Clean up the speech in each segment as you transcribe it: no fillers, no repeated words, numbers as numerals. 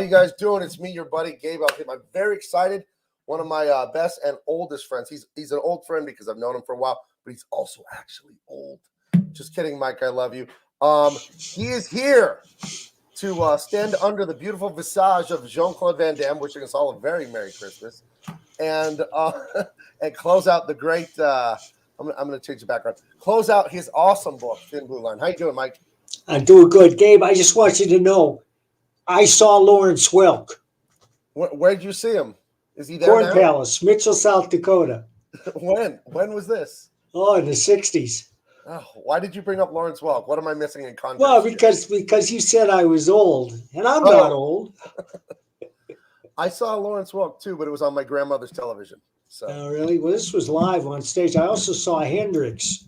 you guys doing? It's me, your buddy Gabe. I'm very excited. One of my best and oldest friends. He's an old friend because I've known him for a while, but he's also actually old. Just kidding, Mike. I love you. He is here to stand under the beautiful visage of Jean-Claude Van Damme, wishing us all a very Merry Christmas, and close out the great. I'm going to change the background. Close out his awesome book, Thin Blue Line. How you doing, Mike? I'm doing good, Gabe. I just want you to know, I saw Lawrence Welk. Where'd you see him? Is he there Corn now? Palace, Mitchell, South Dakota. When was this? Oh, in the 60s. Oh, why did you bring up Lawrence Welk? What am I missing in context? Well, because you said I was old, and I'm not old. I saw Lawrence Welk too, but it was on my grandmother's television. So. Oh, really? Well, this was live on stage. I also saw Hendrix.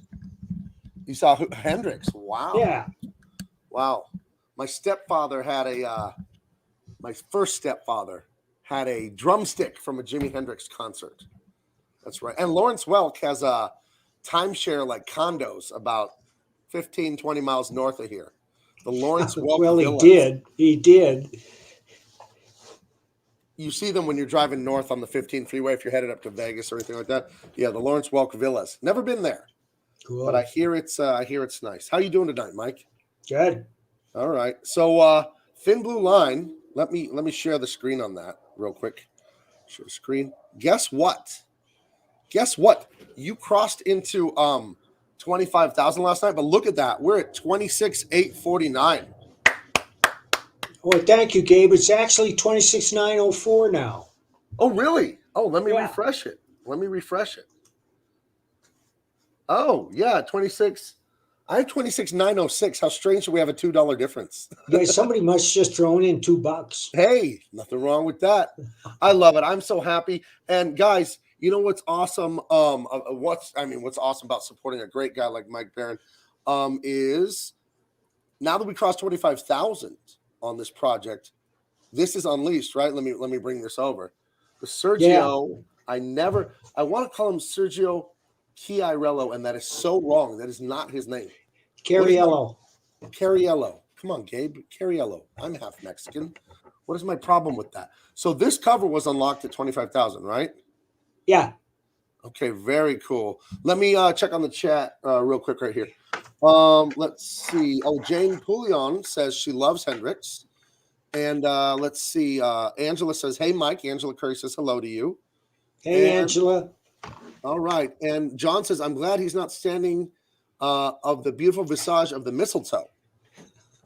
You saw Hendrix? Wow. Yeah. Wow. My stepfather had my first stepfather had a drumstick from a Jimi Hendrix concert. That's right. And Lawrence Welk has a timeshare like condos about 15, 20 miles north of here. The Lawrence Welk Villas. He did. You see them when you're driving north on the 15 freeway if you're headed up to Vegas or anything like that. Yeah, the Lawrence Welk Villas. Never been there. Cool. But I hear it's nice. How you doing tonight, Mike? Good. All right. So Thin Blue Line, let me share the screen on that real quick. Share the screen. Guess what? You crossed into 25,000 last night, but look at that. We're at 26,849. Oh, thank you, Gabe. It's actually 26,904 now. Oh, really? Oh, let me refresh it. Oh, yeah, 26. I have 26,906. How strange that we have a $2 difference. Yeah, somebody must just thrown in $2. Hey, nothing wrong with that. I love it. I'm so happy. And guys, you know what's awesome? What's awesome about supporting a great guy like Mike Barron is now that we crossed 25,000 on this project, this is unleashed, right? Let me bring this over. The Sergio, yeah. I want to call him Sergio Chiarello, and that is so wrong. That is not his name. Cariello. Come on, Gabe. Cariello. I'm half Mexican. What is my problem with that? So this cover was unlocked at 25,000, right? Yeah. Okay, very cool. Let me check on the chat real quick right here. Let's see. Oh, Jane Poulion says she loves Hendrix. And let's see. Angela says, hey, Mike. Angela Curry says hello to you. Hey, Angela. All right. And John says, I'm glad he's not standing of the beautiful visage of the mistletoe.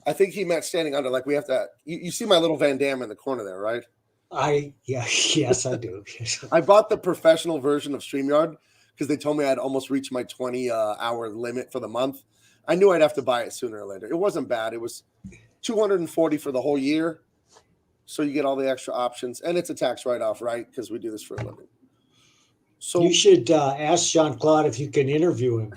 I think he meant standing under. Like we have to. You see my little Van Damme in the corner there, right? Yes, I do. I bought the professional version of StreamYard because they told me I'd almost reached my 20-hour limit for the month. I knew I'd have to buy it sooner or later. It wasn't bad. It was $240 for the whole year. So you get all the extra options. And it's a tax write-off, right? Because we do this for a living. So you should ask Jean-Claude if you can interview him.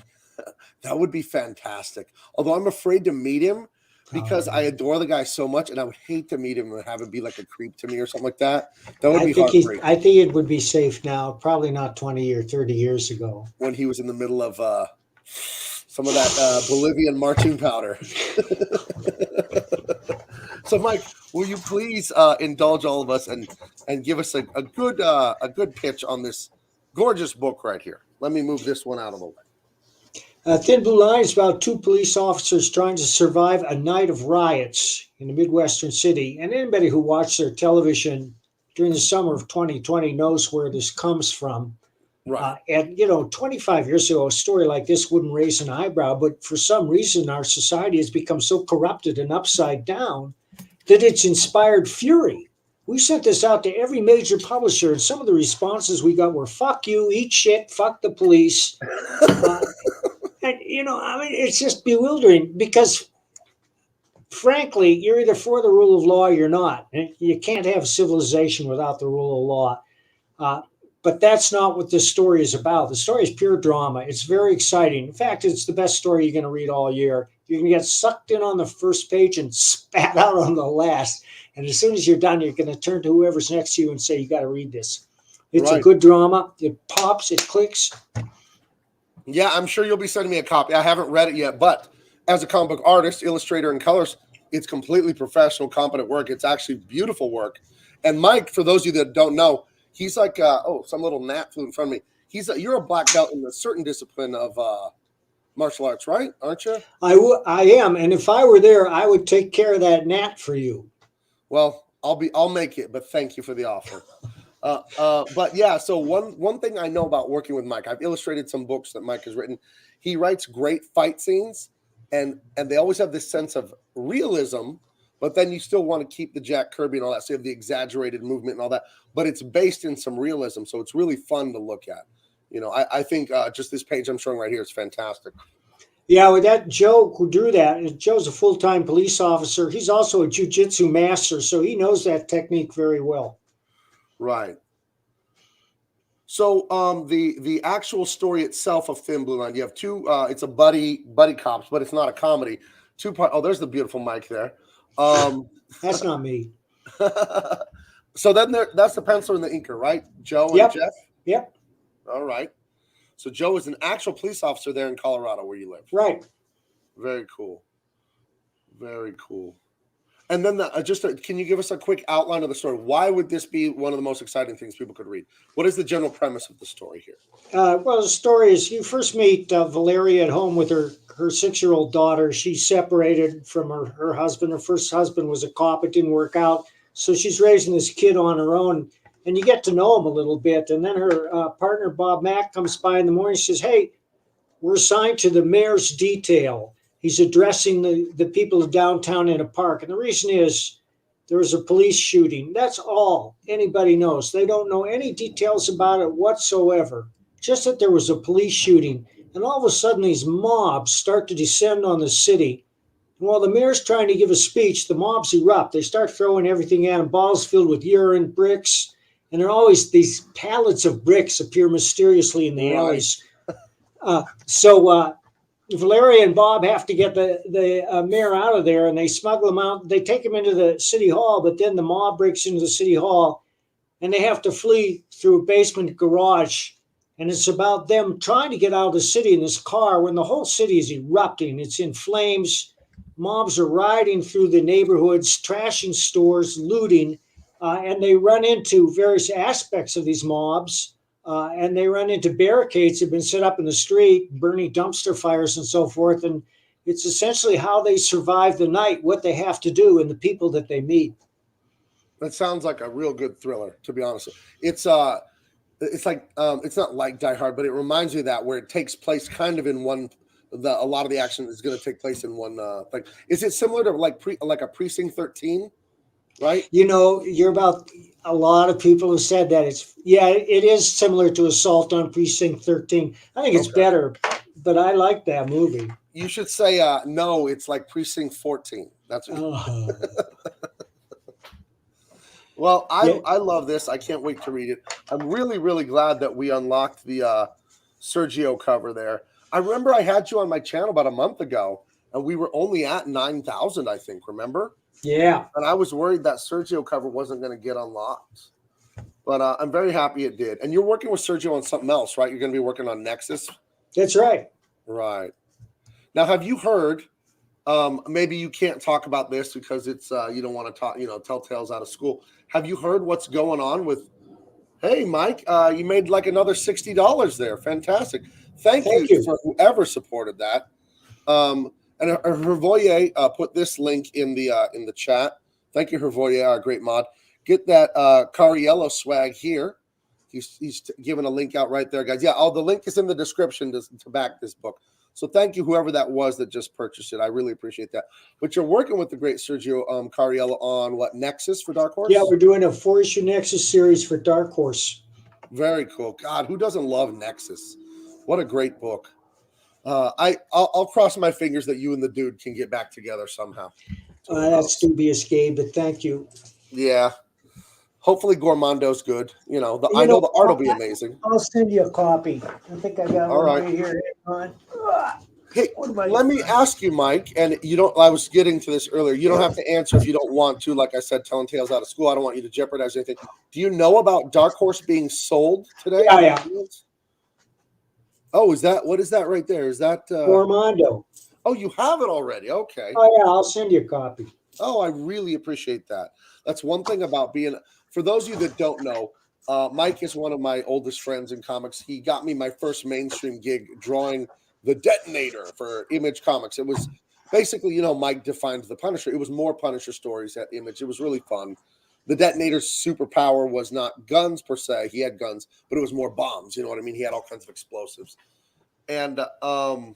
That would be fantastic. Although I'm afraid to meet him because I adore the guy so much, and I would hate to meet him and have him be like a creep to me or something like that. That would be heartbreaking. I think it would be safe now. Probably not 20 or 30 years ago. When he was in the middle of some of that Bolivian marching powder. So, Mike, will you please indulge all of us and give us a good pitch on this gorgeous book right here? Let me move this one out of the way. Thin Blue Line is about two police officers trying to survive a night of riots in a Midwestern city. And anybody who watched their television during the summer of 2020 knows where this comes from. Right. And, 25 years ago, a story like this wouldn't raise an eyebrow. But for some reason, our society has become so corrupted and upside down that it's inspired fury. We sent this out to every major publisher, and some of the responses we got were, fuck you, eat shit, fuck the police. And, it's just bewildering because, frankly, you're either for the rule of law or you're not. And you can't have civilization without the rule of law. But that's not what this story is about. The story is pure drama. It's very exciting. In fact, it's the best story you're going to read all year. You're going to get sucked in on the first page and spat out on the last. And as soon as you're done, you're going to turn to whoever's next to you and say, you got to read this. It's a good drama. It pops. It clicks. Yeah, I'm sure you'll be sending me a copy. I haven't read it yet, but as a comic book artist, illustrator, and colorist, It's completely professional, competent work. It's actually beautiful work. And Mike, for those of you that don't know, he's like, some little gnat flew in front of me. You're a black belt in a certain discipline of martial arts, right? Aren't you? I am, and if I were there, I would take care of that gnat for you. Well, I'll make it, but thank you for the offer. But yeah, so one thing I know about working with Mike, I've illustrated some books that Mike has written. He writes great fight scenes, and they always have this sense of realism, but then you still want to keep the Jack Kirby and all that, so you have the exaggerated movement and all that, but it's based in some realism, so it's really fun to look at. I think just this page I'm showing right here is fantastic. Yeah, with that Joe who drew that, Joe's a full-time police officer. He's also a jiu-jitsu master, so he knows that technique very well. Right. So the actual story itself of Thin Blue Line, you have two. It's a buddy cops, but it's not a comedy. Oh, there's the beautiful Mike there. That's not me. So then that's the penciler and the inker, right? Joe and Yep. Jeff. Yep. All right. So Joe is an actual police officer there in Colorado where you live. Right. Very cool. Very cool. And then can you give us a quick outline of the story? Why would this be one of the most exciting things people could read? What is the general premise of the story here? Well, the story is you first meet Valeria at home with her 6-year-old daughter. She's separated from her husband. Her first husband was a cop. It didn't work out. So she's raising this kid on her own. And you get to know him a little bit. And then her partner, Bob Mack, comes by in the morning and says, hey, we're assigned to the mayor's detail. He's addressing the people of downtown in a park. And the reason is there was a police shooting. That's all anybody knows. They don't know any details about it whatsoever. Just that there was a police shooting. And all of a sudden, these mobs start to descend on the city. And while the mayor's trying to give a speech, the mobs erupt. They start throwing everything at him, balls filled with urine, bricks. And there are always these pallets of bricks appear mysteriously in the alleys. So Valeria and Bob have to get the mayor out of there, and they smuggle him out. They take him into the city hall, but then the mob breaks into the city hall, and they have to flee through a basement garage. And it's about them trying to get out of the city in this car when the whole city is erupting. It's in flames. Mobs are riding through the neighborhoods, trashing stores, looting. And they run into various aspects of these mobs, and they run into barricades that have been set up in the street, burning dumpster fires and so forth. And it's essentially how they survive the night, what they have to do, and the people that they meet. That sounds like a real good thriller, to be honest. It's like it's not like Die Hard, but it reminds me of that, where it takes place kind of in one. A lot of the action is going to take place in one thing. Is it similar to like a Precinct 13? Right. You're about a lot of people have said that it is similar to Assault on Precinct 13. I think it's better, but I like that movie. You should say no. It's like Precinct 14. That's what Well, I love this. I can't wait to read it. I'm really, really glad that we unlocked the Sergio cover there. I remember I had you on my channel about a month ago, and we were only at 9,000, I think. Remember? Yeah. And I was worried that Sergio cover wasn't going to get unlocked. But I'm very happy it did. And you're working with Sergio on something else, right? You're going to be working on Nexus? That's right. Right. Now, have you heard, maybe you can't talk about this because it's you don't want to talk, tell tales out of school. Have you heard what's going on with, hey, Mike, you made like another $60 there. Fantastic. Thank you for whoever supported that. And Hervoye put this link in the chat. Thank you, Hervoye, our great mod. Get that Cariello swag here. He's giving a link out right there, guys. Yeah, the link is in the description to back this book. So thank you, whoever that was that just purchased it. I really appreciate that. But you're working with the great Sergio Cariello on what, Nexus for Dark Horse? Yeah, we're doing a 4-issue Nexus series for Dark Horse. Very cool. God, who doesn't love Nexus? What a great book. I'll cross my fingers that you and the dude can get back together somehow. That's dubious, Gabe, but thank you. Yeah. Hopefully Gormando's good. I know the art will be amazing. I'll send you a copy. I think I got one right here. Hey, let me ask you, Mike, and I was getting to this earlier. You don't have to answer if you don't want to. Like I said, telling tales out of school. I don't want you to jeopardize anything. Do you know about Dark Horse being sold today? Yeah. Oh, what is that right there? Is that Gormando? Oh, you have it already. Okay. Oh, yeah, I'll send you a copy. Oh, I really appreciate that. That's one thing about being, for those of you that don't know, Mike is one of my oldest friends in comics. He got me my first mainstream gig drawing the Detonator for Image Comics. It was basically, Mike defined the Punisher. It was more Punisher stories at Image. It was really fun. The Detonator's superpower was not guns per se. He had guns, but it was more bombs. You know what I mean? He had all kinds of explosives. And oh,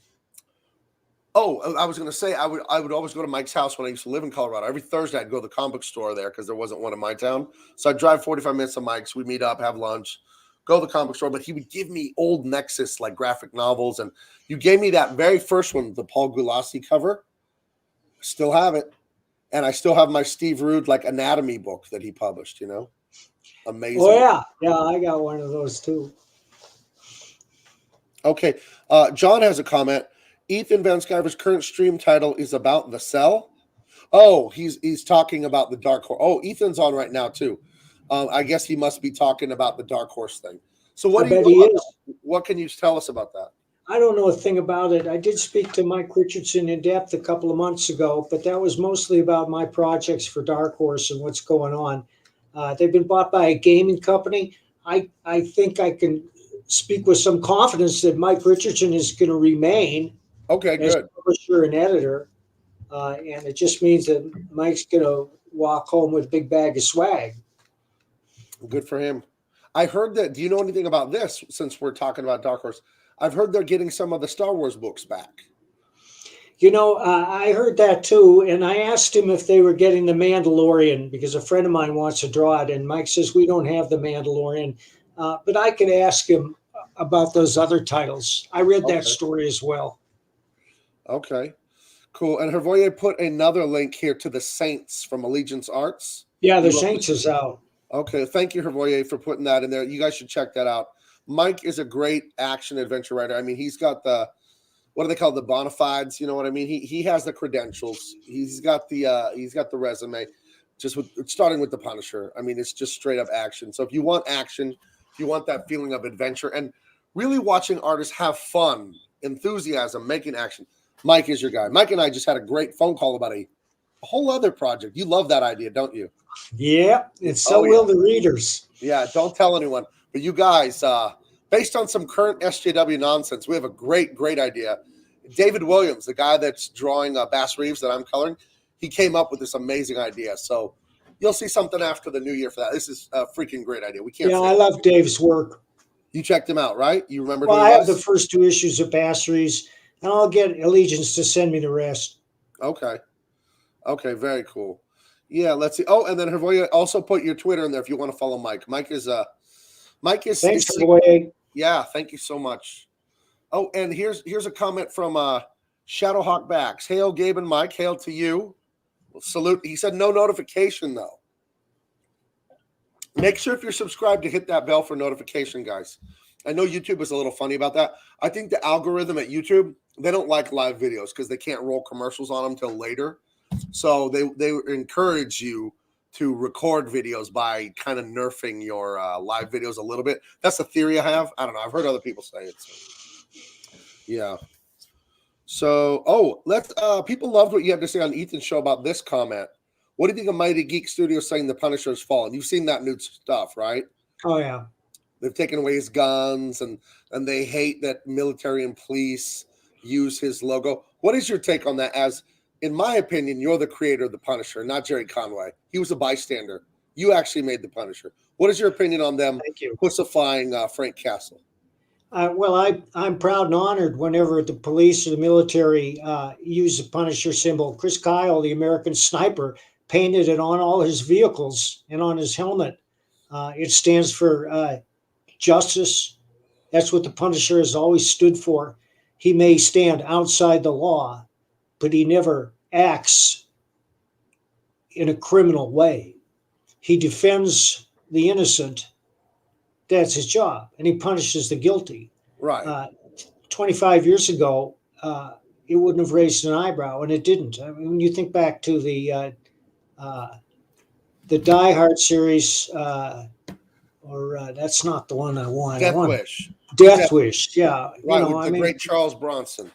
I was going to say I would always go to Mike's house when I used to live in Colorado. Every Thursday I'd go to the comic book store there because there wasn't one in my town. So I'd drive 45 minutes to Mike's. We'd meet up, have lunch, go to the comic book store. But he would give me old Nexus like graphic novels, and you gave me that very first one, the Paul Gulacy cover. Still have it, and I still have my Steve Rude like anatomy book that he published. Amazing. Oh yeah, I got one of those too. Okay, John has a comment. Ethan Van Sciver's current stream title is about the Cell. Oh, he's talking about the Dark Horse. Oh, Ethan's on right now too. I guess he must be talking about the Dark Horse thing. So what can you tell us about that? I don't know a thing about it. I did speak to Mike Richardson in depth a couple of months ago, but that was mostly about my projects for Dark Horse and what's going on. They've been bought by a gaming company. I think I can speak with some confidence that Mike Richardson is going to remain as publisher and editor. And it just means that Mike's going to walk home with a big bag of swag. Good for him. I heard that. Do you know anything about this since we're talking about Dark Horse? I've heard they're getting some of the Star Wars books back. I heard that too. And I asked him if they were getting the Mandalorian because a friend of mine wants to draw it. And Mike says, we don't have the Mandalorian. But I could ask him about those other titles. I read that story as well. Okay, cool. And Hervoye put another link here to the Saints from Allegiance Arts. Yeah, the Saints is out. Okay, thank you, Hervoye, for putting that in there. You guys should check that out. Mike is a great action adventure writer. I mean, he's got the, what do they call the bona fides? You know what I mean? He has the credentials. He's got the resume. Just starting with the Punisher. I mean, it's just straight up action. So if you want action, if you want that feeling of adventure and really watching artists have fun, enthusiasm, making action, Mike is your guy. Mike and I just had a great phone call about a whole other project. You love that idea, don't you? Yeah, and so will the readers. Yeah, don't tell anyone. But you guys, based on some current SJW nonsense, we have a great idea. David Williams, the guy that's drawing Bass Reeves that I'm coloring, he came up with this amazing idea. So you'll see something after the new year for that. This is a freaking great idea. We can't. Yeah, I love Dave's work. You checked him out, right? You remember? Well, I have the first 2 issues of Bass Reeves. And I'll get Allegiance to send me the rest. Okay, very cool. Yeah, let's see. Oh, and then Hervoye also put your Twitter in there if you want to follow Mike. Mike is. Thanks, Hervoye. Yeah, thank you so much. Oh, and here's a comment from Shadowhawk Backs. Hail, Gabe and Mike. Hail to you. Salute. He said no notification though. Make sure if you're subscribed to hit that bell for notification, guys. I know YouTube is a little funny about that. I think the algorithm at YouTube, they don't like live videos because they can't roll commercials on them till later. So they encourage you to record videos by kind of nerfing your live videos a little bit. That's a theory I have. I don't know. I've heard other people say it. So. Yeah. So, let's. People loved what you had to say on Ethan's show about this comment. What do you think of Mighty Geek Studios saying the Punisher has fallen? You've seen that new stuff, right? Oh yeah. They've taken away his guns, and they hate that military and police use his logo. What is your take on that? As, in my opinion, you're the creator of the Punisher, not Jerry Conway. He was a bystander. You actually made the Punisher. What is your opinion on them crucifying Frank Castle? Well, I'm proud and honored whenever the police or the military use the Punisher symbol. Chris Kyle, the American sniper, painted it on all his vehicles and on his helmet. It stands for justice. That's what the Punisher has always stood for. He may stand outside the law, but he never acts in a criminal way. He defends the innocent. That's his job. And he punishes the guilty. Right. 25 years ago, it wouldn't have raised an eyebrow, and it didn't. I mean, when you think back to the Die Hard series, that's not the one I want. Death Wish. Death Wish, yeah. Right, with the great Charles Bronson.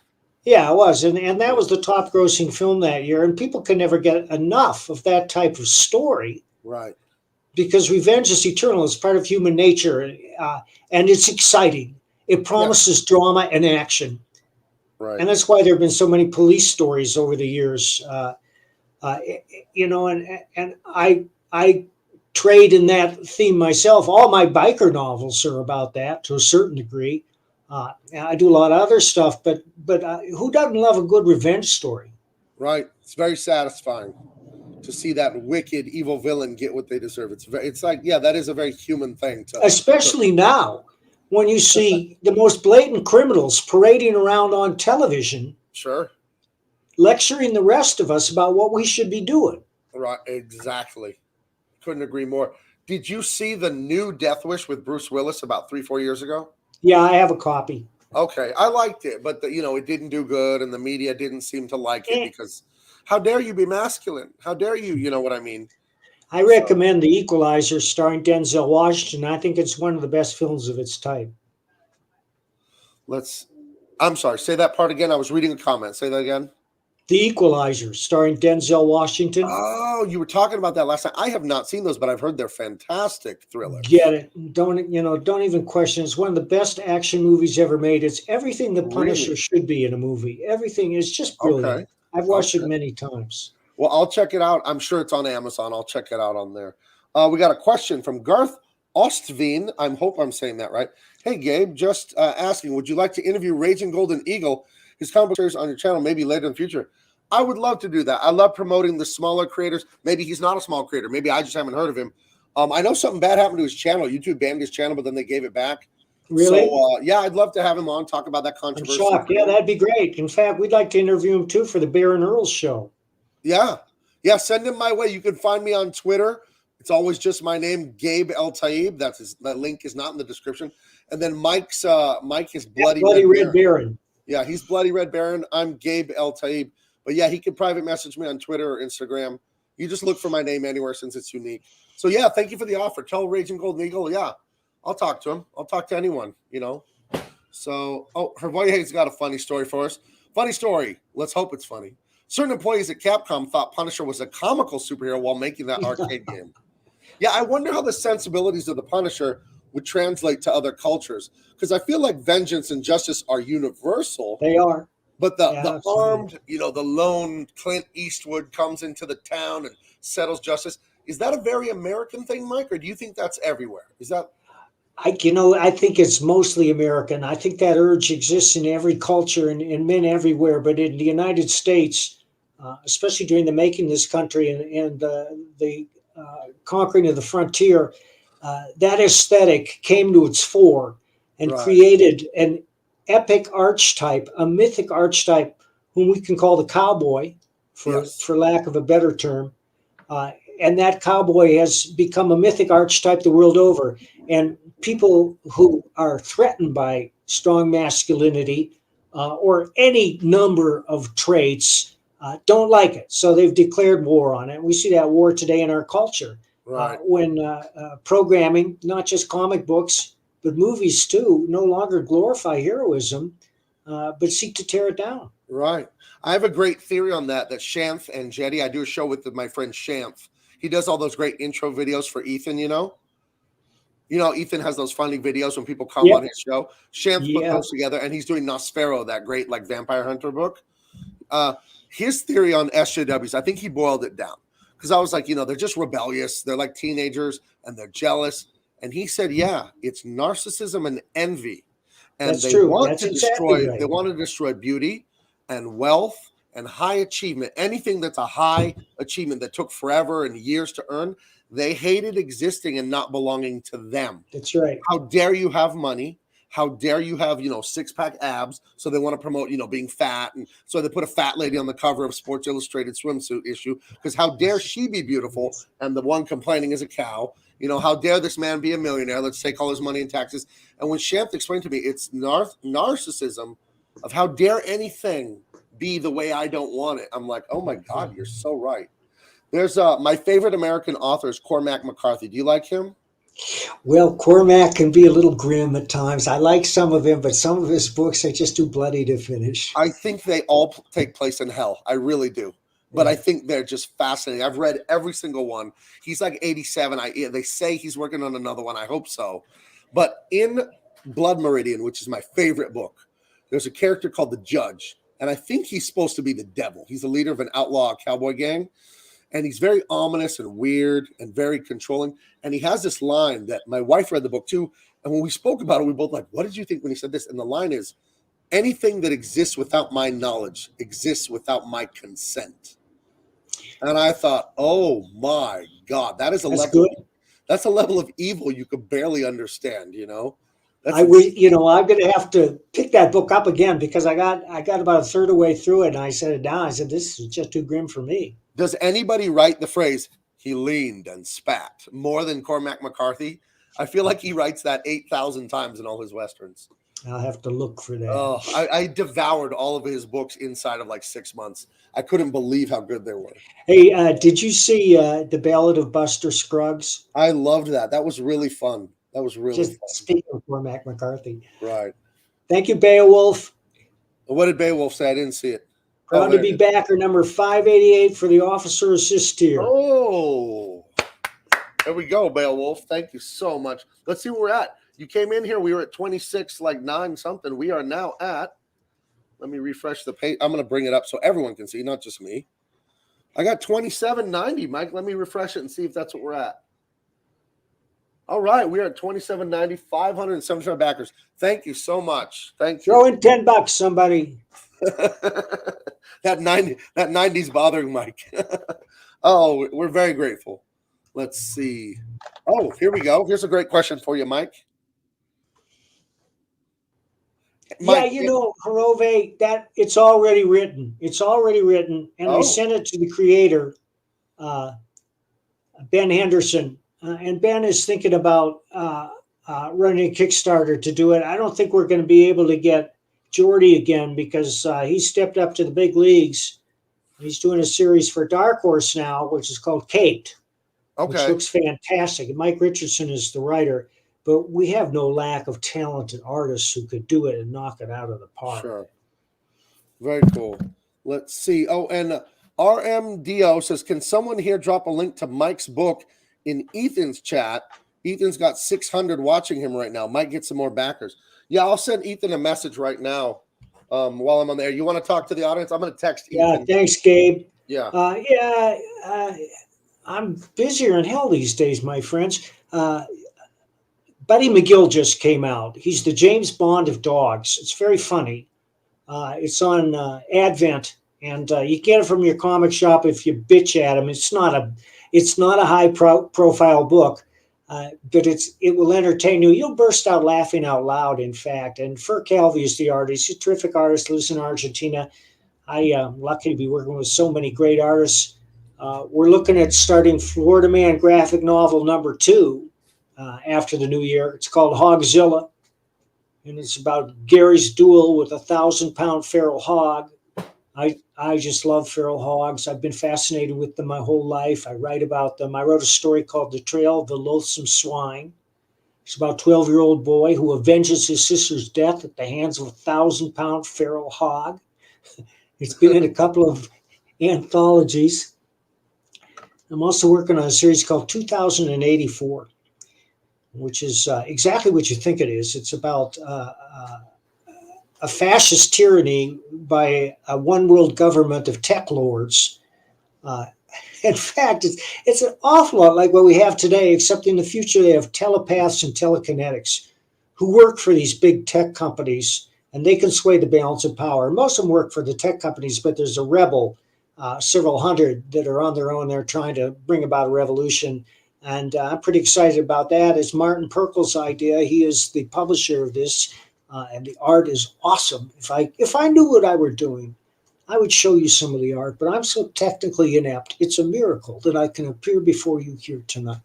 Yeah, it was, and that was the top grossing film that year. And people can never get enough of that type of story Right. because revenge is eternal. It's part of human nature, and it's exciting. It Yeah. promises drama and action, Right. and that's why there have been so many police stories over the years. Uh, and I trade in that theme myself. All my biker novels are about that to a certain degree. I do a lot of other stuff, but who doesn't love a good revenge story? Right. It's very satisfying to see that wicked evil villain get what they deserve. It's like, yeah, that is a very human thing to Especially now when you see the most blatant criminals parading around on television, sure. lecturing the rest of us about what we should be doing. Right. Exactly. Couldn't agree more. Did you see the new Death Wish with Bruce Willis about 3-4 years ago? Yeah, I have a copy. Okay, I liked it, but it didn't do good, and the media didn't seem to like it Eh, because how dare you be masculine? How dare you? You know what I mean? I So recommend The Equalizer starring Denzel Washington. I think it's one of the best films of its type. let's. I'm sorry. Say that part again. I was reading a comment. Say that again. The Equalizer starring Denzel Washington. Oh, you were talking about that last night. I have not seen those, but I've heard they're fantastic Get thrillers. it. Don't even question. It's one of the best action movies ever made. It's everything the Punisher Really? should be in a movie. Everything is just brilliant. Okay. I've watched it Okay. many times. Well, I'll check it out. I'm sure it's on Amazon. I'll check it out on there. We got a question from Garth Ostveen. I hope I'm saying that right. Hey, Gabe, just asking, would you like to interview Raging Golden Eagle, his comic book series on your channel, maybe later in the future? I would love to do that. I love promoting the smaller creators. Maybe he's not a small creator. Maybe I just haven't heard of him. I know something bad happened to his channel. YouTube banned his channel, but then they gave it back. Really? So, yeah, I'd love to have him on, talk about that I'm controversy. shocked. Yeah, that'd be great. In fact, we'd like to interview him too for the Baron Earls show. Yeah. Yeah, send him my way. You can find me on Twitter. It's always just my name, Gabe El Taib. That link is not in the description. And then Mike is Bloody Bloody Red Red Baron. Baron. Yeah, he's Bloody Red Baron. I'm Gabe El Taib. But yeah, he can private message me on Twitter or Instagram. You just look for my name anywhere since it's unique. So yeah, thank you for the offer. Tell Raging Golden Eagle, yeah, I'll talk to him. I'll talk to anyone, So, Hervoyer's got a funny story for us. Funny story. Let's hope it's funny. Certain employees at Capcom thought Punisher was a comical superhero while making that arcade game. Yeah, I wonder how the sensibilities of the Punisher would translate to other cultures. Because I feel like vengeance and justice are universal, They are. but Yeah, the absolutely. armed, the lone Clint Eastwood comes into the town and settles justice. Is that a very American thing, Mike, or do you think that's everywhere? Is that I think it's mostly American. I think that urge exists in every culture and men everywhere. But in the United States, especially during the making of this country and the conquering of the frontier, that aesthetic came to its fore and right? created an epic archetype, a mythic archetype, whom we can call the cowboy, Yes. for lack of a better term. And that cowboy has become a mythic archetype the world over. And people who are threatened by strong masculinity or any number of traits don't like it. So they've declared war on it. We see that war today in our culture Right. when programming, not just comic books, but movies too, no longer glorify heroism, but seek to tear it down. Right. I have a great theory on that Shanth and Jetty, I do a show with my friend Shanth. He does all those great intro videos for Ethan, Ethan has those funny videos when people come Yep. on his show. Shanth put Yeah. those together, and he's doing Nosfero, that great like vampire hunter book. His theory on SJWs, I think he boiled it down because I was like, they're just rebellious. They're like teenagers and they're jealous. And he said, yeah, it's narcissism and envy. And That's true. That's They exactly right. want to destroy beauty and wealth and high achievement. Anything that's a high achievement that took forever and years to earn, they hated existing and not belonging to them. That's right. How dare you have money? How dare you have, six-pack abs? So they want to promote, being fat. And so they put a fat lady on the cover of Sports Illustrated swimsuit issue because how dare she be beautiful? And the one complaining is a cow. How dare this man be a millionaire? Let's take all his money in taxes. And when Shanth explained to me, it's narcissism of how dare anything be the way I don't want it. I'm like, oh my God, you're so right. There's my favorite American author is Cormac McCarthy. Do you like him? Well, Cormac can be a little grim at times. I like some of him, but some of his books are just too bloody to finish. I think they all take place in hell. I really do. But Yeah. I think they're just fascinating. I've read every single one. He's like 87. They say he's working on another one. I hope so. But in Blood Meridian, which is my favorite book, there's a character called the Judge. And I think he's supposed to be the devil. He's the leader of an outlaw cowboy gang. And he's very ominous and weird and very controlling. And he has this line that my wife read the book too. And when we spoke about it, we both like, what did you think when he said this? And the line is, anything that exists without my knowledge exists without my consent. And I thought, oh my God, That's good. That's a level of evil you could barely understand, That's I'm going to have to pick that book up again because I got about a third of the way through it, and I set it down. I said, "This is just too grim for me." Does anybody write the phrase "he leaned and spat" more than Cormac McCarthy? I feel like he writes that 8,000 times in all his westerns. I'll have to look for that. Oh, I devoured all of his books inside of like 6 months. I couldn't believe how good they were. Hey, did you see The Ballad of Buster Scruggs? I loved that. That was really fun. That was really Just fun. speaking of Cormac McCarthy. Right. Thank you, Beowulf. What did Beowulf say? I didn't see it. Proud to be backer number 588 for the officer assist tier. Oh, there we go, Beowulf. Thank you so much. Let's see where we're at. You came in here. We were at 26, like 9 something. We are now at, let me refresh the page. I'm going to bring it up so everyone can see, not just me. I got 2790, Mike. Let me refresh it and see if that's what we're at. All right. We are at 2790, 575 backers. Thank you so much. Thank you. Throw in $10, somebody. that 90's bothering Mike. Oh, we're very grateful. Let's see. Oh, here we go. Here's a great question for you, Mike. Yeah, Harove, that it's already written. It's already written, and I sent it to the creator, Ben Henderson, and Ben is thinking about running a Kickstarter to do it. I don't think we're going to be able to get Jordy again because he stepped up to the big leagues. He's doing a series for Dark Horse now, which is called Kate, which looks fantastic. And Mike Richardson is the writer. But we have no lack of talented artists who could do it and knock it out of the park. Sure. Very cool. Let's see. Oh, and RMDO says, can someone here drop a link to Mike's book in Ethan's chat? Ethan's got 600 watching him right now. Might get some more backers. Yeah, I'll send Ethan a message right now while I'm on there. You want to talk to the audience? I'm going to text Ethan. Yeah, thanks, Gabe. Yeah. I'm busier than hell these days, my friends. Buddy McGill just came out. He's the James Bond of dogs. It's very funny. It's on Advent, and you get it from your comic shop if you bitch at him. It's not a high profile book, but it will entertain you. You'll burst out laughing out loud, in fact. And Fur Calvi is the artist. He's a terrific artist, lives in Argentina. I am lucky to be working with so many great artists. We're looking at starting Florida Man graphic novel number 2. After the new year. It's called Hogzilla, and it's about Gary's duel with a 1,000-pound feral hog. I just love feral hogs. I've been fascinated with them my whole life. I write about them. I wrote a story called The Trail of the Loathsome Swine. It's about a 12-year-old boy who avenges his sister's death at the hands of a 1,000-pound feral hog. It's been in a couple of anthologies. I'm also working on a series called 2084. Which is exactly what you think it is. It's about a fascist tyranny by a one-world government of tech lords. In fact, it's an awful lot like what we have today, except in the future they have telepaths and telekinetics who work for these big tech companies, and they can sway the balance of power. Most of them work for the tech companies, but there's a rebel, several hundred that are on their own. They're trying to bring about a revolution. And I'm pretty excited about that. It's Martin Perkel's idea. He is the publisher of this, and the art is awesome. If I knew what I were doing, I would show you some of the art, but I'm so technically inept. It's a miracle that I can appear before you here tonight.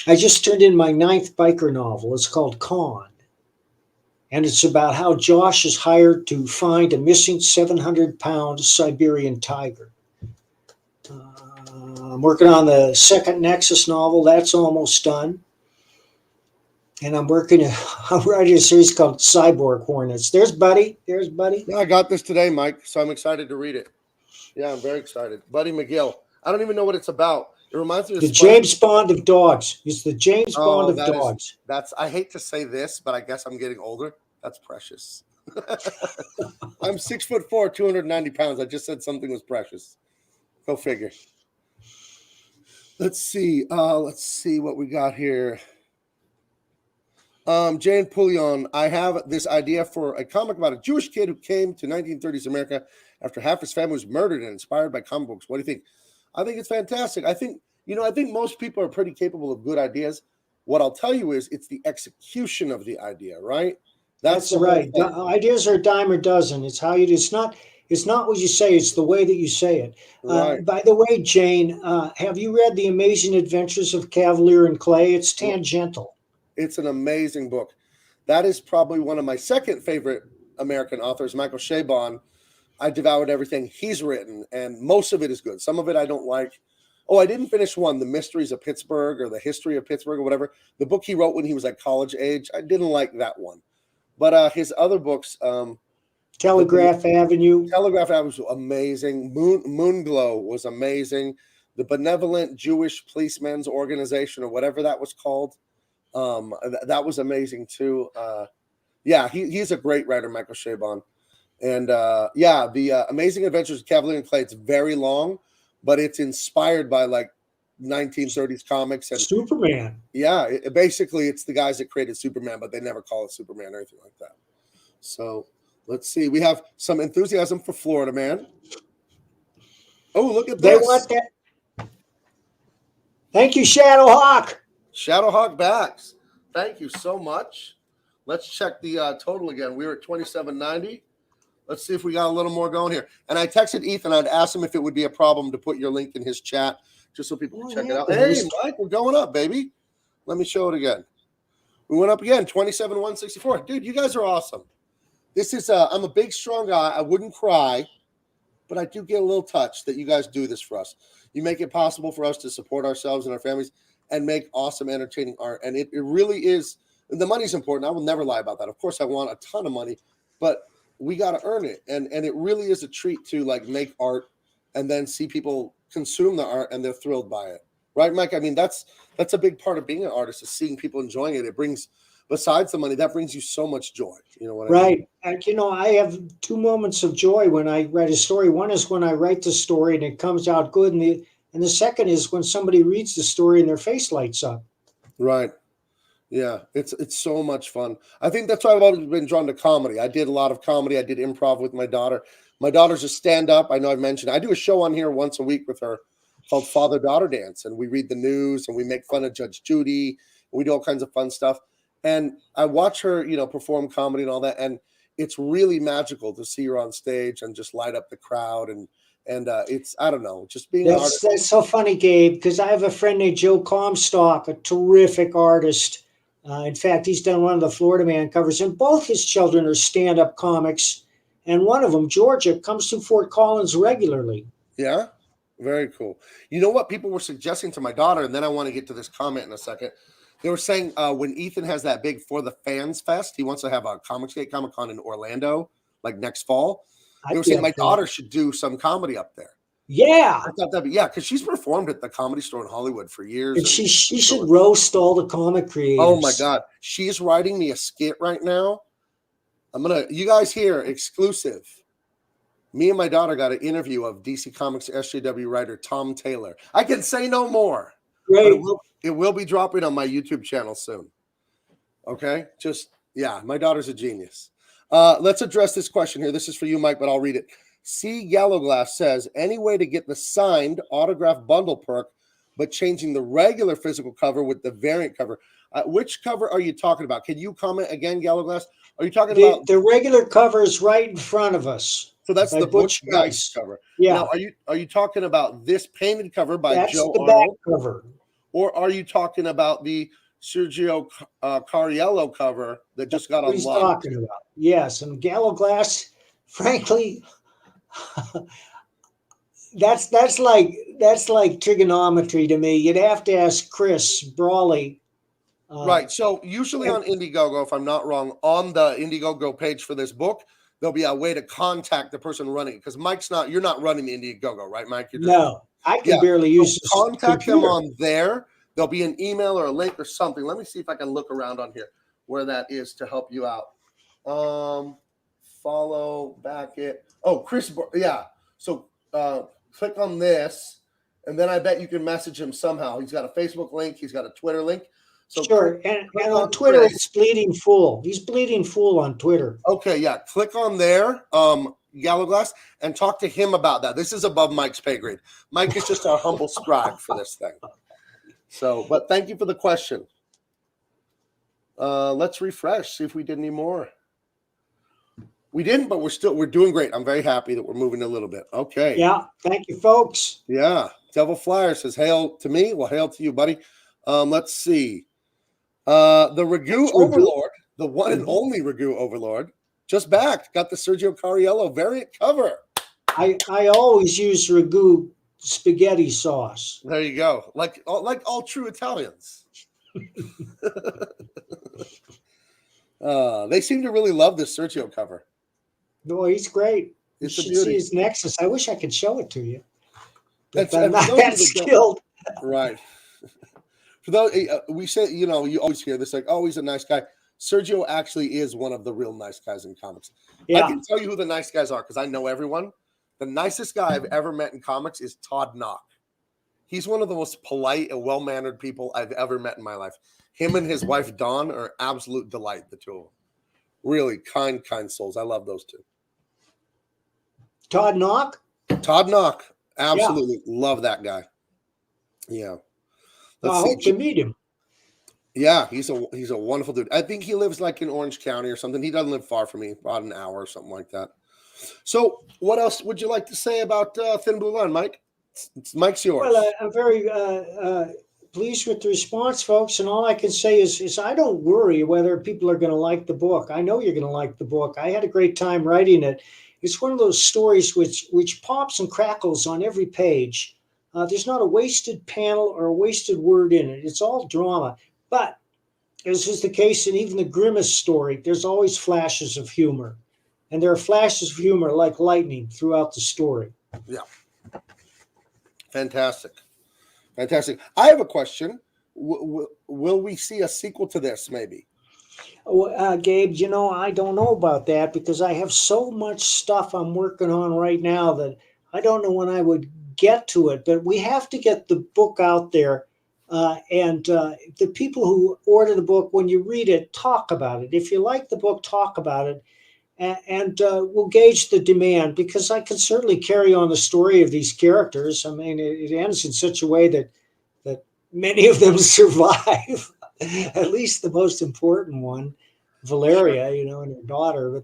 I just turned in my 9th biker novel. It's called Con, and it's about how Josh is hired to find a missing 700-pound Siberian tiger. I'm working on the second Nexus novel. That's almost done. And I'm writing a series called Cyborg Hornets. There's Buddy. There's Buddy. Yeah, I got this today, Mike, so I'm excited to read it. Yeah, I'm very excited. Buddy McGill. I don't even know what it's about. It reminds me of The James Bond of dogs. It's the James Bond of dogs. I hate to say this, but I guess I'm getting older. That's precious. I'm 6'4", 290 pounds. I just said something was precious. Go figure. Let's see. Let's see what we got here. Jane Pullion, I have this idea for a comic about a Jewish kid who came to 1930s America after half his family was murdered and inspired by comic books. What do you think? I think it's fantastic. I think most people are pretty capable of good ideas. What I'll tell you is it's the execution of the idea, right? That's right. Ideas are a dime a dozen. It's how you do. It's not what you say. It's the way that you say it. Right. By the way, Jane, have you read The Amazing Adventures of Cavalier and Clay? It's tangential. It's an amazing book. That is probably one of my second favorite American authors, Michael Chabon. I devoured everything he's written, and most of it is good. Some of it I don't like. Oh, I didn't finish one, The Mysteries of Pittsburgh or The History of Pittsburgh or whatever. The book he wrote when he was at college age. I didn't like that one. But his other books, Telegraph Avenue. Telegraph Avenue was amazing. Moonglow was amazing. The Benevolent Jewish Policemen's Organization or whatever that was called. That was amazing too. Yeah, he's a great writer, Michael Chabon. And the Amazing Adventures of Cavalier and Clay. It's very long, but it's inspired by like 1930s comics and Superman. Yeah, basically it's the guys that created Superman, but they never call it Superman or anything like that. So let's see. We have some enthusiasm for Florida Man. Oh, look at this. They want that. Thank you, Shadowhawk. Shadowhawk backs. Thank you so much. Let's check the total again. We were at 2790. Let's see if we got a little more going here. And I texted Ethan. I'd asked him if it would be a problem to put your link in his chat just so people can check it out. Hey, Mike, we're going up, baby. Let me show it again. We went up again, 27,164. Dude, you guys are awesome. This is, I'm a big, strong guy. I wouldn't cry, but I do get a little touched that you guys do this for us. You make it possible for us to support ourselves and our families and make awesome, entertaining art. And it really is, the money's important. I will never lie about that. Of course, I want a ton of money, but we got to earn it. And it really is a treat to like make art and then see people consume the art and they're thrilled by it. Right, Mike? I mean, that's a big part of being an artist is seeing people enjoying it. It brings, besides the money, that brings you so much joy. You know what I mean? Right. And, I have two moments of joy when I write a story. One is when I write the story and it comes out good. And the second is when somebody reads the story and their face lights up. Right. Yeah. It's so much fun. I think that's why I've always been drawn to comedy. I did a lot of comedy. I did improv with my daughter. My daughter's a stand-up. I know I've mentioned. I do a show on here once a week with her called Father-Daughter Dance. And we read the news and we make fun of Judge Judy. And we do all kinds of fun stuff. And I watch her, perform comedy and all that. And it's really magical to see her on stage and just light up the crowd. And it's, I don't know, just being an artist. That's so funny, Gabe, because I have a friend named Joe Comstock, a terrific artist. In fact, he's done one of the Florida Man covers, and both his children are stand-up comics. And one of them, Georgia, comes to Fort Collins regularly. Yeah, very cool. You know what people were suggesting to my daughter, and then I want to get to this comment in a second. They were saying when Ethan has that big For the Fans Fest, he wants to have a Comic-Con in Orlando, like next fall. They were saying my daughter should do some comedy up there. Yeah. I thought that'd be, because she's performed at the Comedy Store in Hollywood for years. And she should roast all the comic creators. Oh my God. She's writing me a skit right now. You guys hear exclusive. Me and my daughter got an interview of DC Comics SJW writer Tom Taylor. I can say no more. Great. It will be dropping on my YouTube channel soon. Okay? My daughter's a genius. Let's address this question here. This is for you, Mike, but I'll read it. C. Yellowglass says, any way to get the signed autograph bundle perk, but changing the regular physical cover with the variant cover. Which cover are you talking about? Can you comment again, Yellowglass? Are you talking about the regular cover is right in front of us? So that's the Butch Guice cover. Yeah. Now, are you talking about this painted cover by Joe the Arnold? Back cover. Or are you talking about the Sergio Cariello cover that just got unlocked? He's talking about. Yes, and Yellowglass, frankly, that's like trigonometry to me. You'd have to ask Chris Brawley. Right. So usually And on Indiegogo, if I'm not wrong, on the Indiegogo page for this book, there'll be a way to contact the person running it. Because you're not running the Indiegogo, right, Mike? You're just no, I can yeah. barely So use this contact them computer. on there. There'll be an email or a link or something. Let me see if I can look around on here where that is to help you out. Follow back it. Oh, yeah. So click on this, and then I bet you can message him somehow. He's got a Facebook link. He's got a Twitter link. So Sure. click And on on Twitter, Chris. it's Bleeding Fool. He's Bleeding Fool on Twitter. Okay, yeah. Click on there, Yellow Glass, and talk to him about that. This is above Mike's pay grade. Mike is just our humble scribe for this thing. So, but thank you for the question. Let's refresh, see if we did any more. We didn't, but we're doing great. I'm very happy that we're moving a little bit. Okay. Yeah. Thank you, folks. Yeah. Devil Flyer says, hail to me. Well, hail to you, buddy. Let's see. The Ragu Overlord, the one and only Ragu Overlord, just back. Got the Sergio Cariello variant cover. I always use ragu spaghetti sauce. There you go. Like all true Italians. They seem to really love this Sergio cover. No, he's great. You It's a should beauty. see his Nexus. I wish I could show it to you. But That's I'm not for those that of you that don't- skilled. Right. For those, we say, you always hear this, like, oh, he's a nice guy. Sergio actually is one of the real nice guys in comics. Yeah. I can tell you who the nice guys are because I know everyone. The nicest guy I've ever met in comics is Todd Knock. He's one of the most polite and well-mannered people I've ever met in my life. Him and his wife, Dawn, are absolute delight, the two of them. Really kind souls. I love those two. Todd Knock? Todd Knock. Absolutely love that guy. Yeah. I hope to meet him. Yeah, he's a wonderful dude. I think he lives like in Orange County or something. He doesn't live far from me, about an hour or something like that. So, what else would you like to say about Thin Blue Line, Mike? Mike's yours. Well, I'm very pleased with the response, folks. And all I can say is I don't worry whether people are going to like the book. I know you're going to like the book. I had a great time writing it. It's one of those stories which pops and crackles on every page. There's not a wasted panel or a wasted word in it. It's all drama. But as is the case in even the grimmest story, there's always flashes of humor. And there are flashes of humor like lightning throughout the story. Yeah. Fantastic. I have a question. Will we see a sequel to this, maybe? Gabe, I don't know about that because I have so much stuff I'm working on right now that I don't know when I would get to it. But we have to get the book out there. And the people who order the book, when you read it, talk about it. If you like the book, talk about it. And we'll gauge the demand because I can certainly carry on the story of these characters. I mean, it ends in such a way that many of them survive, at least the most important one, Valeria, and her daughter.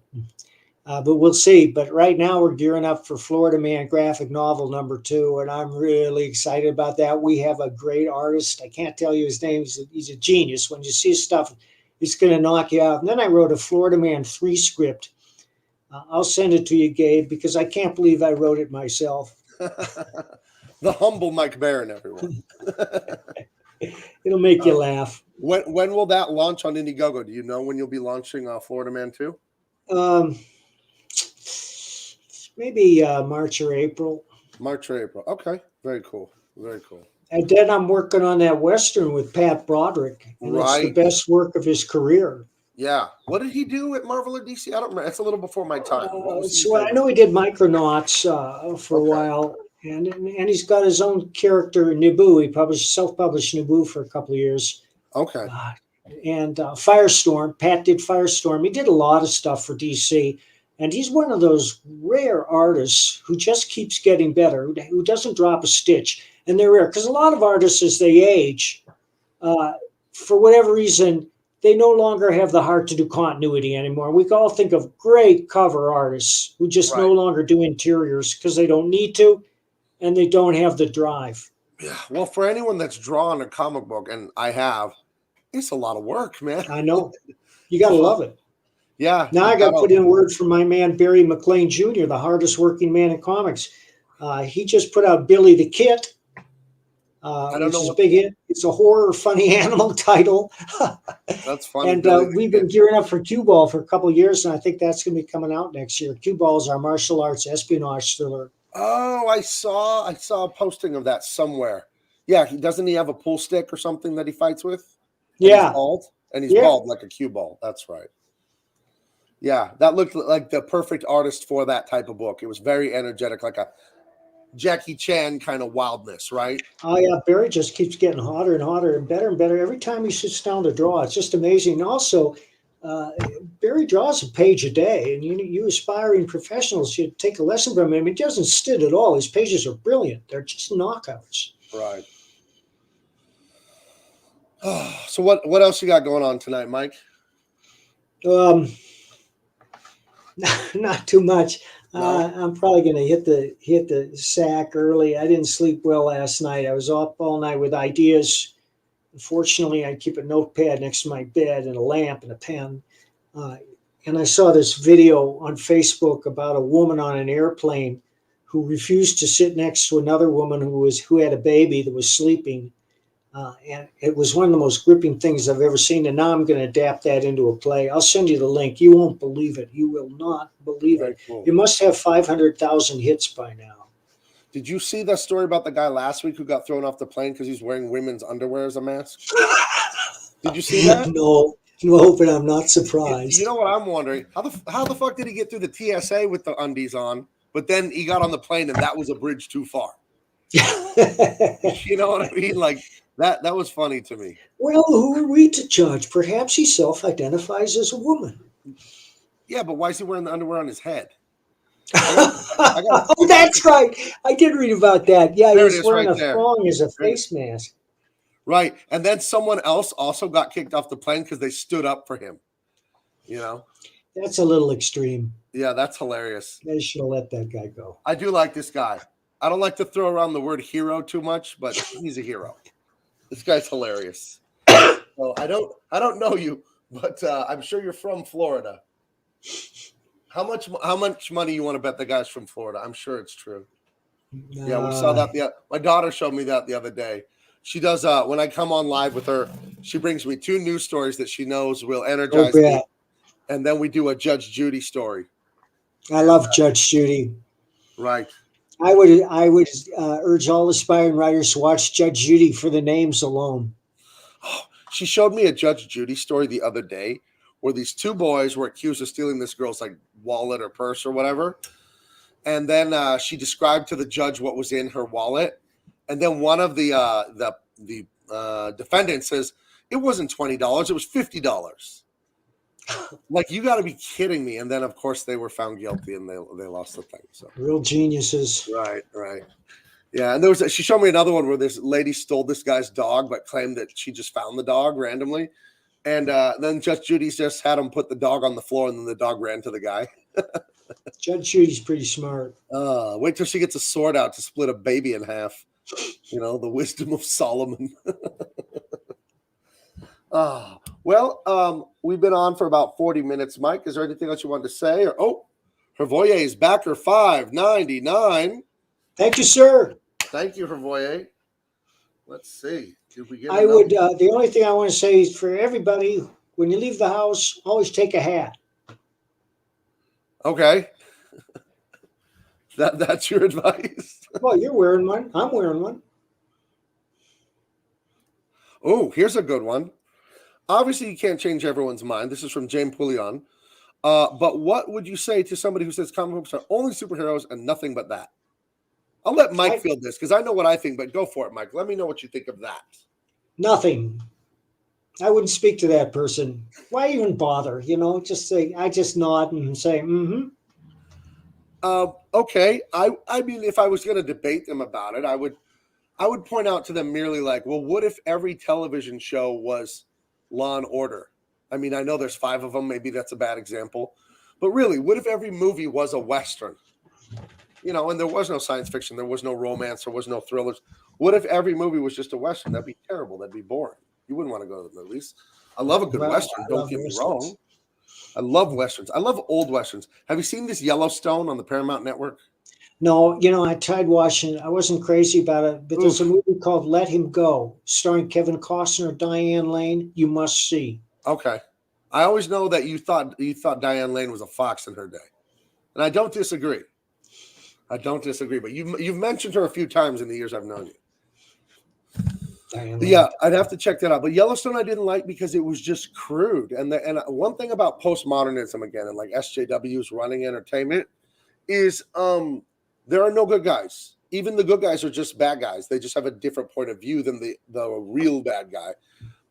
But we'll see. But right now we're gearing up for Florida Man graphic novel #2, and I'm really excited about that. We have a great artist. I can't tell you his name. He's a genius. When you see his stuff, it's going to knock you out. And then I wrote a Florida Man 3 script. I'll send it to you, Gabe, because I can't believe I wrote it myself. The humble Mike Barron, everyone. It'll make you laugh. When will that launch on Indiegogo? Do you know when you'll be launching Florida Man 2? Maybe March or April. March or April. Okay. Very cool. And then I'm working on that Western with Pat Broderick. And It's the best work of his career. Yeah. What did he do at Marvel or DC? I don't remember. It's a little before my time. I know he did Micronauts for a while. And he's got his own character, Naboo. He self-published Naboo for a couple of years. Okay. And Firestorm. Pat did Firestorm. He did a lot of stuff for DC. And he's one of those rare artists who just keeps getting better, who doesn't drop a stitch. And they're rare because a lot of artists, as they age, for whatever reason, they no longer have the heart to do continuity anymore. We can all think of great cover artists who just no longer do interiors because they don't need to and they don't have the drive. Yeah. Well, for anyone that's drawn a comic book, and I have, it's a lot of work, man. I know. You got to love it. Yeah. Now I got to put in a word for my man, Barry McLean Jr., the hardest working man in comics. He just put out Billy the Kit, I don't which know is a what big hit. It's a horror, funny animal title. that's funny. And Billy the we've Kid. been gearing up for Cue Ball for a couple of years, and I think that's going to be coming out next year. Cue Ball is our martial arts espionage thriller. Oh, I saw a posting of that somewhere. Yeah, doesn't he have a pool stick or something that he fights with? And he's Yeah, bald. And he's yeah. bald like a cue ball. That's right. Yeah, that looked like the perfect artist for that type of book. It was very energetic, like a Jackie Chan kind of wildness, right? Oh yeah, Barry just keeps getting hotter and hotter and better every time he sits down to draw. It's just amazing. And also, uh, Barry draws a page a day, and you aspiring professionals should take a lesson from him. He doesn't stid at all. His pages are brilliant. They're just knockouts. Right. So what else you got going on tonight, Mike? Um, not too much. No? I'm probably going to hit the sack early. I didn't sleep well last night. I was up all night with ideas. Unfortunately, I keep a notepad next to my bed and a lamp and a pen. Uh, and I saw this video on Facebook about a woman on an airplane who refused to sit next to another woman who had a baby that was sleeping. And it was one of the most gripping things I've ever seen. And now I'm going to adapt that into a play. I'll send you the link. You won't believe it. You will not believe Very it. cool. It must have 500,000 hits by now. Did you see that story about the guy last week who got thrown off the plane because he's wearing women's underwear as a mask? Did you see that? No, but I'm not surprised. You know what I'm wondering? How the fuck did he get through the TSA with the undies on, but then he got on the plane and that was a bridge too far? You know what I mean? Like that was funny to me. Well, who are we to judge? Perhaps he self-identifies as a woman. Yeah, but why is he wearing the underwear on his head? Oh, that's right. I did read about that. Yeah, There it he's is, wearing right a there. thong as a Right. face mask. Right. And then someone else also got kicked off the plane because they stood up for him. You know? That's a little extreme. Yeah, that's hilarious. They should have let that guy go. I do like this guy. I don't like to throw around the word hero too much, but he's a hero. This guy's hilarious. Well, I don't know you, but I'm sure you're from Florida. How much money you want to bet the guy's from Florida? I'm sure it's true. Yeah, we saw that. My daughter showed me that the other day. She does when I come on live with her, she brings me 2 news stories that she knows will energize me. And then we do a Judge Judy story. I love Judge Judy. Right. I would urge all aspiring writers to watch Judge Judy for the names alone. Oh, she showed me a Judge Judy story the other day where these 2 boys were accused of stealing this girl's like wallet or purse or whatever. And then she described to the judge what was in her wallet. And then one of the defendants says, it wasn't $20, it was $50. Like, you got to be kidding me. And then, of course, they were found guilty and they lost the thing. So real geniuses. Right. Yeah, and she showed me another one where this lady stole this guy's dog, but claimed that she just found the dog randomly. And then Judge Judy just had him put the dog on the floor, and then the dog ran to the guy. Judge Judy's pretty smart. Wait till she gets a sword out to split a baby in half. You know, the wisdom of Solomon. We've been on for about 40 minutes. Mike, is there anything else you wanted to say? Hervoye is back her $5.99. Thank you, sir. Thank you, Hervoye. Let's see. Did we get? I would. The only thing I want to say is for everybody: when you leave the house, always take a hat. Okay. That's your advice. Well, you're wearing one. I'm wearing one. Oh, here's a good one. Obviously, you can't change everyone's mind. This is from James Pullion. But what would you say to somebody who says comic books are only superheroes and nothing but that? I'll let Mike field this because I know what I think, but go for it, Mike. Let me know what you think of that. Nothing. I wouldn't speak to that person. Why even bother? You know, just say, I just nod and say, mm-hmm. Okay. I mean, if I was going to debate them about it, I would point out to them merely like, well, what if every television show was Law and Order? I mean, I know there's 5 of them. Maybe that's a bad example. But really, what if every movie was a Western? You know, and there was no science fiction. There was no romance. There was no thrillers. What if every movie was just a Western? That'd be terrible. That'd be boring. You wouldn't want to go to the movies. I love a good Western. Don't get me wrong. I love Westerns. I love old Westerns. Have you seen this Yellowstone on the Paramount Network? No, I tried watching it. I wasn't crazy about it, but there's a Oof. movie called Let Him Go, starring Kevin Costner, Diane Lane. You must see. Okay. I always know that you thought Diane Lane was a fox in her day, and I don't disagree. I don't disagree, but you've mentioned her a few times in the years I've known you. Diane Lane. Yeah, I'd have to check that out. But Yellowstone, I didn't like because it was just crude. And one thing about postmodernism again, and like SJWs running entertainment, is there are no good guys. Even the good guys are just bad guys. They just have a different point of view than the real bad guy.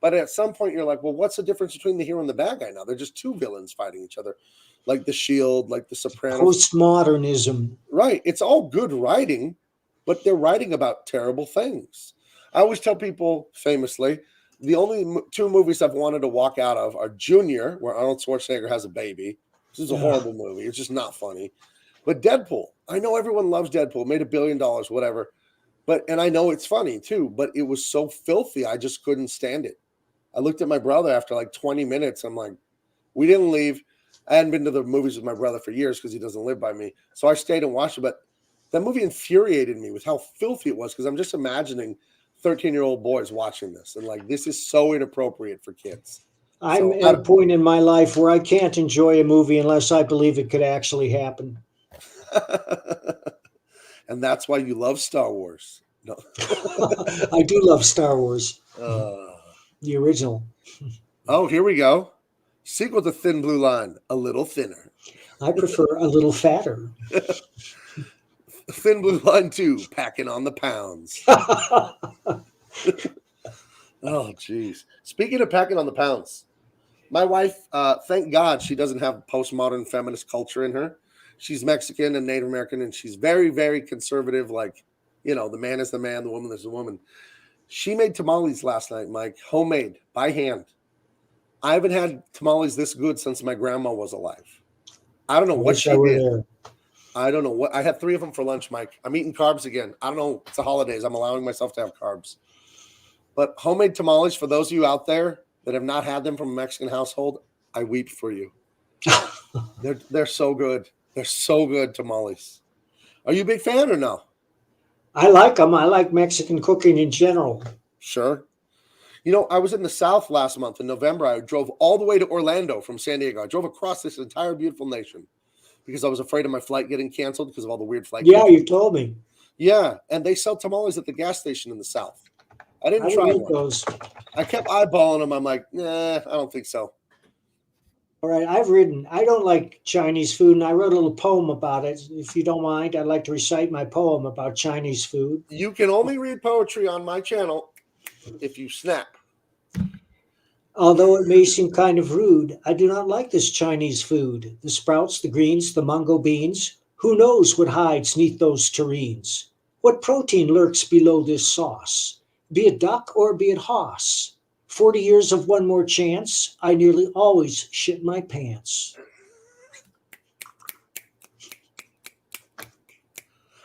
But at some point, you're like, well, what's the difference between the hero and the bad guy now? They're just two villains fighting each other, like The Shield, like The Sopranos. Postmodernism. Right. It's all good writing, but they're writing about terrible things. I always tell people famously the only two movies I've wanted to walk out of are Junior, where Arnold Schwarzenegger has a baby. This is a Ugh. horrible movie. It's just not funny. But Deadpool, I know everyone loves Deadpool, made $1 billion, whatever. And I know it's funny too, but it was so filthy, I just couldn't stand it. I looked at my brother after like 20 minutes. I'm like, we didn't leave. I hadn't been to the movies with my brother for years because he doesn't live by me. So I stayed and watched it. But that movie infuriated me with how filthy it was because I'm just imagining 13-year-old boys watching this and like, this is so inappropriate for kids. I'm So at a point in my life where I can't enjoy a movie unless I believe it could actually happen. and that's why you love Star Wars. No. I do love Star Wars, Uh, the original. oh, here we go. Sequel to Thin Blue Line, a little thinner. I prefer a little fatter. Thin Blue Line 2, packing on the pounds. Oh, geez. Speaking of packing on the pounds, my wife, thank God she doesn't have postmodern feminist culture in her. She's Mexican and Native American, and she's very, very conservative. Like, the man is the man, the woman is the woman. She made tamales last night, Mike, homemade, by hand. I haven't had tamales this good since my grandma was alive. I don't know I what wish I she were did. there. I don't know what. I had 3 of them for lunch, Mike. I'm eating carbs again. I don't know. It's the holidays. I'm allowing myself to have carbs. But homemade tamales, for those of you out there that have not had them from a Mexican household, I weep for you. They're so good. They're so good, tamales. Are you a big fan or no? I like them. I like Mexican cooking in general. Sure. I was in the South last month in November. I drove all the way to Orlando from San Diego. I drove across this entire beautiful nation because I was afraid of my flight getting canceled because of all the weird flight Yeah, cancellations. you told me. Yeah, and they sell tamales at the gas station in the South. I didn't I would try eat one. those. I kept eyeballing them. I'm like, nah, I don't think so. All right, I don't like Chinese food, and I wrote a little poem about it. If you don't mind, I'd like to recite my poem about Chinese food. You can only read poetry on my channel if you snap. Although it may seem kind of rude, I do not like this Chinese food. The sprouts, the greens, the mungo beans. Who knows what hides neath those tureens? What protein lurks below this sauce? Be it duck or be it hoss. 40 years of one more chance, I nearly always shit my pants.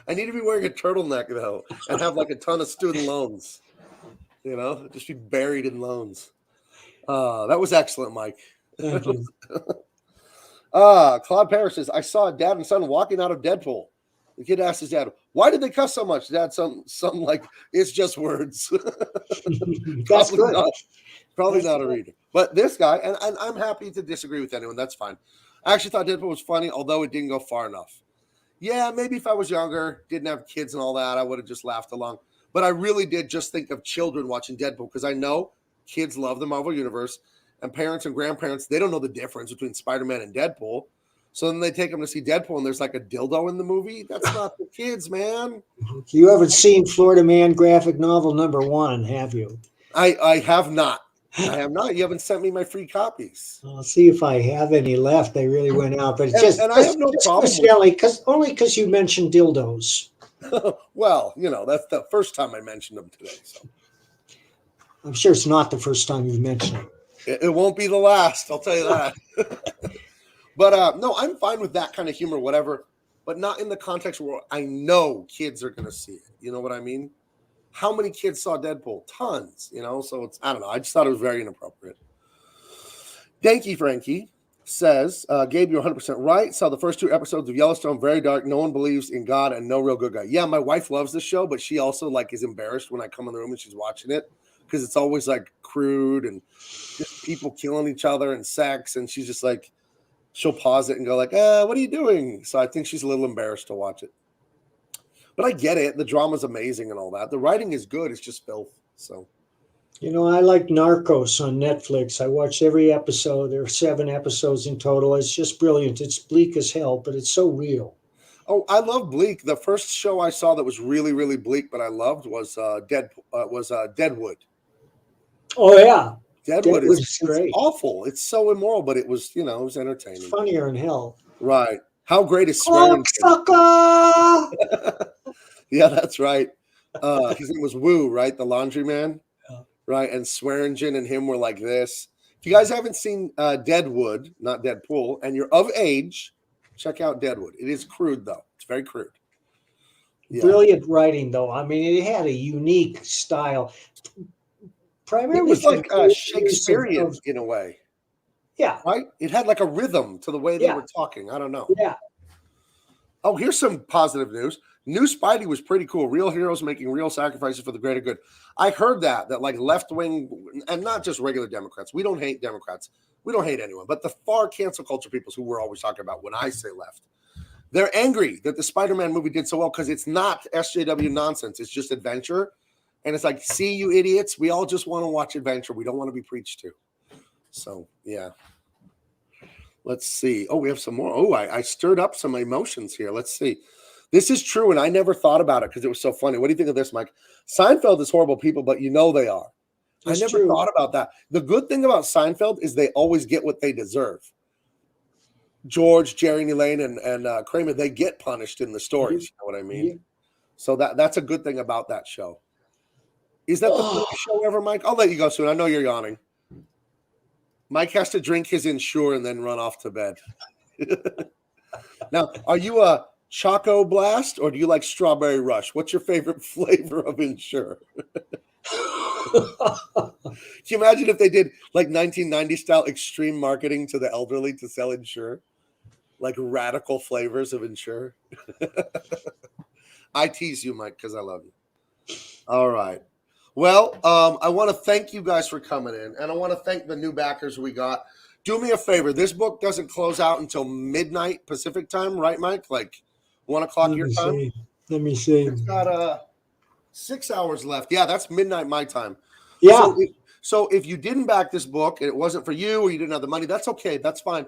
I need to be wearing a turtleneck though, and have like a ton of student loans. Just be buried in loans. That was excellent, Mike. Thank you. Claude Parrish says, I saw a dad and son walking out of Deadpool. The kid asked his dad, why did they cuss so much? Dad, something like, it's just words. That's good. Probably not a reader. But this guy, and I'm happy to disagree with anyone. That's fine. I actually thought Deadpool was funny, although it didn't go far enough. Yeah, maybe if I was younger, didn't have kids and all that, I would have just laughed along. But I really did just think of children watching Deadpool because I know kids love the Marvel Universe, and parents and grandparents, they don't know the difference between Spider-Man and Deadpool. So then they take them to see Deadpool, and there's like a dildo in the movie. That's not for kids, man. You haven't seen Florida Man graphic novel #1, have you? I have not. I have not. You haven't sent me my free copies. I'll see if I have any left. They really went out, but it's And I have no problem with coincidentally, because you mentioned dildos. well, that's the first time I mentioned them today. So I'm sure it's not the first time you've mentioned it. it won't be the last. I'll tell you that. But no, I'm fine with that kind of humor, whatever. But not in the context where I know kids are going to see it. You know what I mean? How many kids saw Deadpool? Tons. So I don't know. I just thought it was very inappropriate. Thank you, Frankie. says, Gabe, you're 100% right. Saw the first 2 episodes of Yellowstone, very dark. No one believes in God and no real good guy. Yeah, my wife loves this show, but she also like is embarrassed when I come in the room and she's watching it because it's always like crude and just people killing each other and sex. And she's just like, she'll pause it and go like, what are you doing? So I think she's a little embarrassed to watch it. But I get it. The drama's amazing and all that. The writing is good. It's just filth. So. You know, I like Narcos on Netflix. I watched every episode. There are 7 episodes in total. It's just brilliant. It's bleak as hell, but it's so real. Oh, I love bleak. The first show I saw that was really, really bleak, but I loved was Deadwood. Oh yeah, Deadwood is great. awful. It's so immoral, but it was, it was entertaining. It's funnier than hell. Right. How great is Swearingen? Sucker! Yeah, that's right. His name was Wu, right? The laundryman. Right, and Swearingen and him were like this. If you guys haven't seen Deadwood, not Deadpool, and you're of age, check out Deadwood. It is crude, though. It's very crude. Yeah. Brilliant writing, though. I mean, it had a unique style. Primarily, it was like Shakespearean in a way. Yeah. Right? It had like a rhythm to the way they were talking. I don't know. Yeah. Oh, here's some positive news. New Spidey was pretty cool. Real heroes making real sacrifices for the greater good. I heard that like left-wing, and not just regular Democrats. We don't hate Democrats. We don't hate anyone. But the far cancel culture people who we're always talking about when I say left, they're angry that the Spider-Man movie did so well because it's not SJW nonsense. It's just adventure. And it's like, see, you idiots, we all just want to watch adventure. We don't want to be preached to. So, yeah. Let's see. Oh, we have some more. Oh, I stirred up some emotions here. Let's see. This is true, and I never thought about it because it was so funny. What do you think of this, Mike? Seinfeld is horrible people, but you know they are. I never thought about that. The good thing about Seinfeld is they always get what they deserve. George, Jerry, and Elaine, and Kramer, they get punished in the stories. You know what I mean? Yeah. So that's a good thing about that show. Is that the funniest show ever, Mike? I'll let you go soon. I know you're yawning. Mike has to drink his Ensure and then run off to bed. Now, are you a Choco Blast or do you like Strawberry Rush? What's your favorite flavor of Ensure? Can you imagine if they did like 1990 style extreme marketing to the elderly to sell Ensure? Like radical flavors of Ensure? I tease you, Mike, because I love you. All right. Well, I want to thank you guys for coming in, and I want to thank the new backers we got. Do me a favor. This book doesn't close out until midnight Pacific time, right, Mike? Like 1 o'clock your time? Let me see. It's got 6 hours left. Yeah, that's midnight my time. Yeah. So if you didn't back this book and it wasn't for you or you didn't have the money, that's okay. That's fine.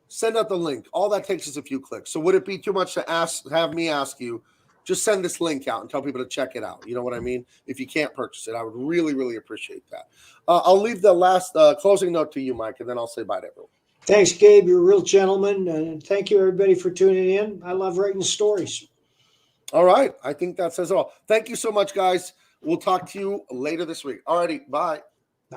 Send out the link. All that takes is a few clicks. So would it be too much to have me ask you, just send this link out and tell people to check it out. You know what I mean? If you can't purchase it, I would really, really appreciate that. I'll leave the last closing note to you, Mike, and then I'll say bye to everyone. Thanks, Gabe. You're a real gentleman. And thank you, everybody, for tuning in. I love writing stories. All right. I think that says it all. Thank you so much, guys. We'll talk to you later this week. All righty. Bye.